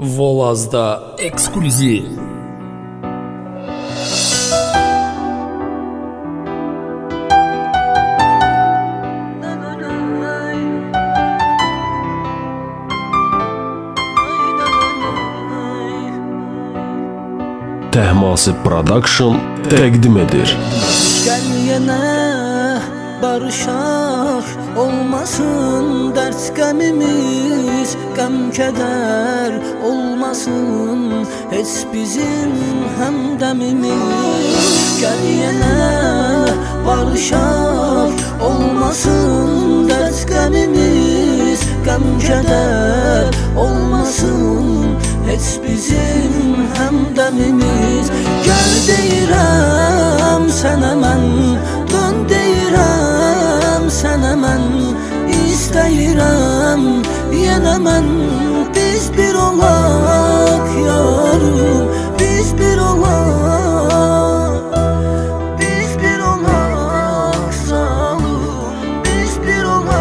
Volazda ekskluziv. Təhması Production təqdim edir. Gəl yenə barışaq, olmasın dərd qəmimiz, qəm-kədər olmasın heç bizim həmdəmimiz. Gəl yenə barışaq, olmasın dərd qəmimiz, qəm-kədər olmasın heç bizim həmdəmimiz. Gəl deyirəm sənə mən, dön deyirəm sənə mən, istəyirəm yenə mən. Biz bir olaq yarım, biz bir olaq, biz bir olaq zalım, biz bir olaq.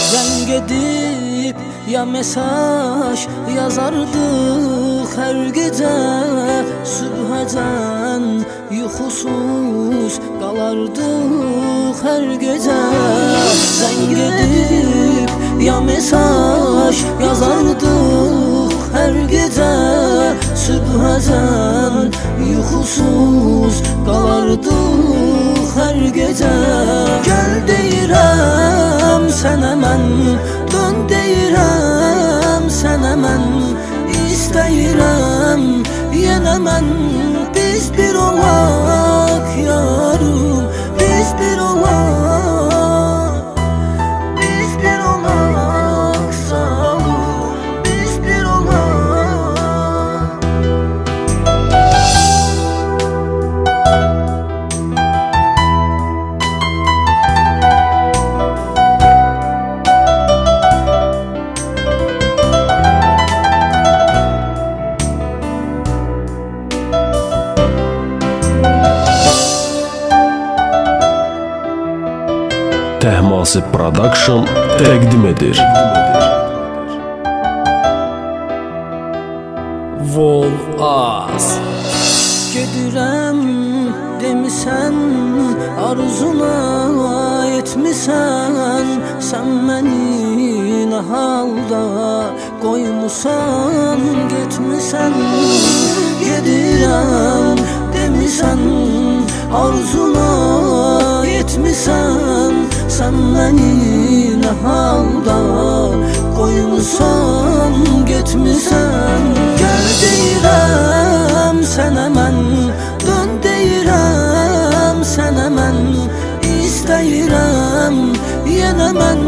Zəng edib ya mesaj yazardıq hər gecə, sübhəcən yuxusuz qalardıq hər gecə. Zəng edib ya mesaj yazardıq hər gecə, sübhəcən yuxusuz qalardıq hər gecə. Gəl deyirəm sənə mən, dön deyirəm sənə mən, istəyirəm yenə mən. Biz bir olaq yarım, biz bir olaq, biz bir olaq sağlam, biz bir olaq. Təhması Production təqdim edir. Volaz. Gedirəm demisən, arzuna etmisən, sən məni nə halda qoymusan, getmisən. Gedirəm demisən, arzuna etmisən, sən məni nə halda qoymusan, getmisən. Gəl deyirəm sənə mən, dön deyirəm sənə mən, istəyirəm yenə mən.